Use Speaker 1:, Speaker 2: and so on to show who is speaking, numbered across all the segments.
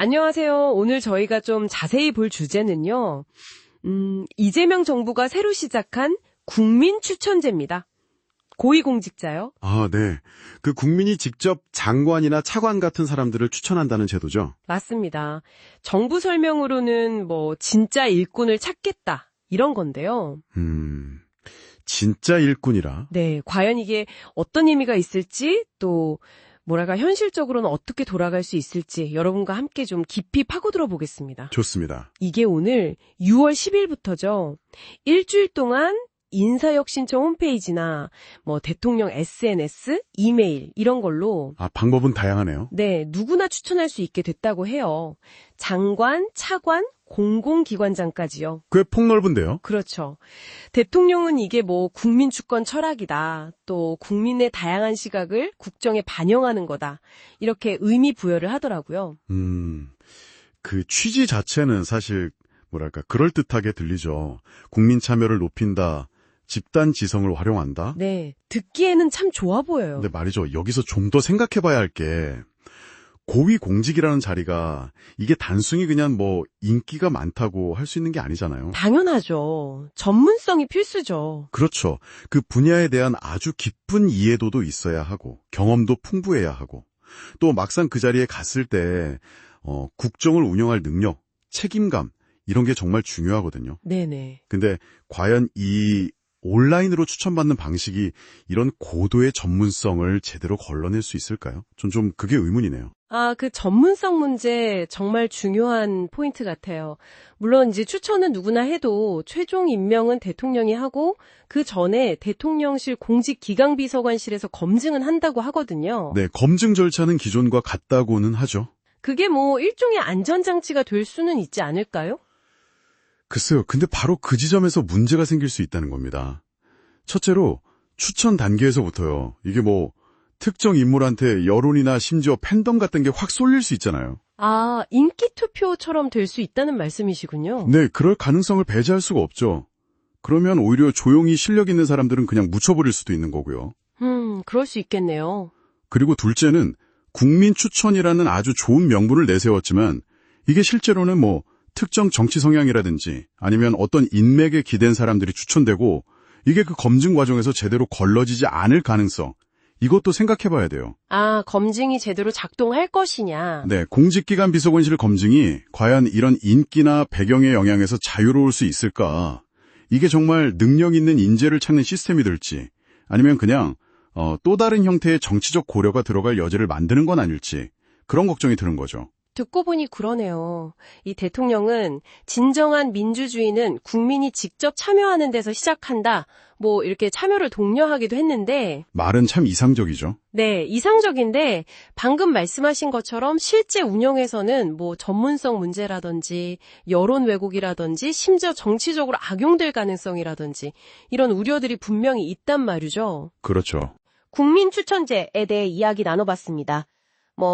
Speaker 1: 안녕하세요. 오늘 저희가 좀 자세히 볼 주제는요. 이재명 정부가 새로 시작한 국민 추천제입니다. 고위공직자요.
Speaker 2: 아, 네. 그 국민이 직접 장관이나 차관 같은 사람들을 추천한다는 제도죠.
Speaker 1: 맞습니다. 정부 설명으로는 진짜 일꾼을 찾겠다 이런 건데요.
Speaker 2: 진짜 일꾼이라.
Speaker 1: 네, 과연 이게 어떤 의미가 있을지 또 현실적으로는 어떻게 돌아갈 수 있을지 여러분과 함께 좀 깊이 파고들어 보겠습니다.
Speaker 2: 좋습니다.
Speaker 1: 이게 오늘 6월 10일부터죠. 일주일 동안 인사혁신처 홈페이지나 대통령 SNS, 이메일 이런 걸로
Speaker 2: 방법은 다양하네요.
Speaker 1: 네, 누구나 추천할 수 있게 됐다고 해요. 장관, 차관, 공공기관장까지요.
Speaker 2: 꽤 폭넓은데요.
Speaker 1: 그렇죠. 대통령은 이게 국민 주권 철학이다. 또 국민의 다양한 시각을 국정에 반영하는 거다. 이렇게 의미 부여를 하더라고요.
Speaker 2: 그 취지 자체는 사실 그럴듯하게 들리죠. 국민 참여를 높인다. 집단 지성을 활용한다.
Speaker 1: 네, 듣기에는 참 좋아 보여요.
Speaker 2: 근데 말이죠. 여기서 좀 더 생각해봐야 할 게 고위공직이라는 자리가 이게 단순히 그냥 인기가 많다고 할 수 있는 게 아니잖아요.
Speaker 1: 당연하죠. 전문성이 필수죠.
Speaker 2: 그렇죠. 그 분야에 대한 아주 깊은 이해도도 있어야 하고 경험도 풍부해야 하고 또 막상 그 자리에 갔을 때 국정을 운영할 능력, 책임감 이런 게 정말 중요하거든요.
Speaker 1: 네네.
Speaker 2: 근데 과연 이 온라인으로 추천받는 방식이 이런 고도의 전문성을 제대로 걸러낼 수 있을까요? 전 좀 그게 의문이네요.
Speaker 1: 그 전문성 문제 정말 중요한 포인트 같아요. 물론 이제 추천은 누구나 해도 최종 임명은 대통령이 하고 그 전에 대통령실 공직기강비서관실에서 검증은 한다고 하거든요.
Speaker 2: 네, 검증 절차는 기존과 같다고는 하죠.
Speaker 1: 그게 일종의 안전장치가 될 수는 있지 않을까요?
Speaker 2: 글쎄요. 근데 바로 그 지점에서 문제가 생길 수 있다는 겁니다. 첫째로 추천 단계에서부터요. 이게 특정 인물한테 여론이나 심지어 팬덤 같은 게 확 쏠릴 수 있잖아요.
Speaker 1: 인기 투표처럼 될 수 있다는 말씀이시군요.
Speaker 2: 네, 그럴 가능성을 배제할 수가 없죠. 그러면 오히려 조용히 실력 있는 사람들은 그냥 묻혀버릴 수도 있는 거고요.
Speaker 1: 그럴 수 있겠네요.
Speaker 2: 그리고 둘째는 국민 추천이라는 아주 좋은 명분을 내세웠지만 이게 실제로는 특정 정치 성향이라든지 아니면 어떤 인맥에 기댄 사람들이 추천되고 이게 그 검증 과정에서 제대로 걸러지지 않을 가능성 이것도 생각해봐야 돼요.
Speaker 1: 검증이 제대로 작동할 것이냐.
Speaker 2: 네, 공직기관 비서관실 검증이 과연 이런 인기나 배경의 영향에서 자유로울 수 있을까? 이게 정말 능력 있는 인재를 찾는 시스템이 될지 아니면 그냥 또 다른 형태의 정치적 고려가 들어갈 여지를 만드는 건 아닐지 그런 걱정이 드는 거죠.
Speaker 1: 듣고 보니 그러네요. 이 대통령은 진정한 민주주의는 국민이 직접 참여하는 데서 시작한다. 이렇게 참여를 독려하기도 했는데
Speaker 2: 말은 참 이상적이죠.
Speaker 1: 네, 이상적인데 방금 말씀하신 것처럼 실제 운영에서는 전문성 문제라든지 여론 왜곡이라든지 심지어 정치적으로 악용될 가능성이라든지 이런 우려들이 분명히 있단 말이죠.
Speaker 2: 그렇죠.
Speaker 1: 국민 추천제에 대해 이야기 나눠봤습니다.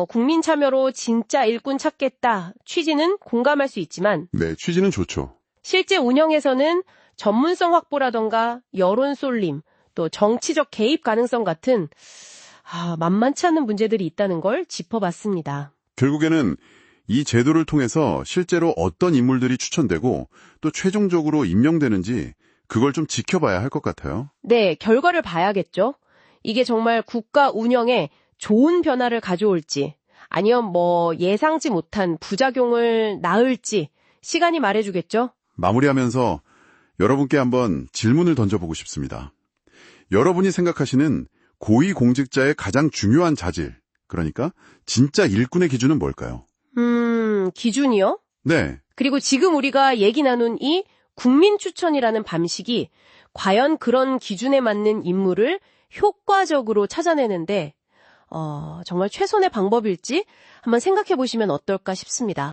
Speaker 1: 국민 참여로 진짜 일꾼 찾겠다. 취지는 공감할 수 있지만
Speaker 2: 네, 취지는 좋죠.
Speaker 1: 실제 운영에서는 전문성 확보라던가 여론 쏠림, 또 정치적 개입 가능성 같은 만만치 않은 문제들이 있다는 걸 짚어봤습니다.
Speaker 2: 결국에는 이 제도를 통해서 실제로 어떤 인물들이 추천되고 또 최종적으로 임명되는지 그걸 좀 지켜봐야 할 것 같아요.
Speaker 1: 네, 결과를 봐야겠죠. 이게 정말 국가 운영에 좋은 변화를 가져올지 아니면 예상치 못한 부작용을 낳을지 시간이 말해주겠죠.
Speaker 2: 마무리하면서 여러분께 한번 질문을 던져보고 싶습니다. 여러분이 생각하시는 고위공직자의 가장 중요한 자질, 그러니까 진짜 일꾼의 기준은 뭘까요?
Speaker 1: 기준이요?
Speaker 2: 네.
Speaker 1: 그리고 지금 우리가 얘기 나눈 이 국민 추천이라는 방식이 과연 그런 기준에 맞는 인물을 효과적으로 찾아내는데 정말 최선의 방법일지 한번 생각해 보시면 어떨까 싶습니다.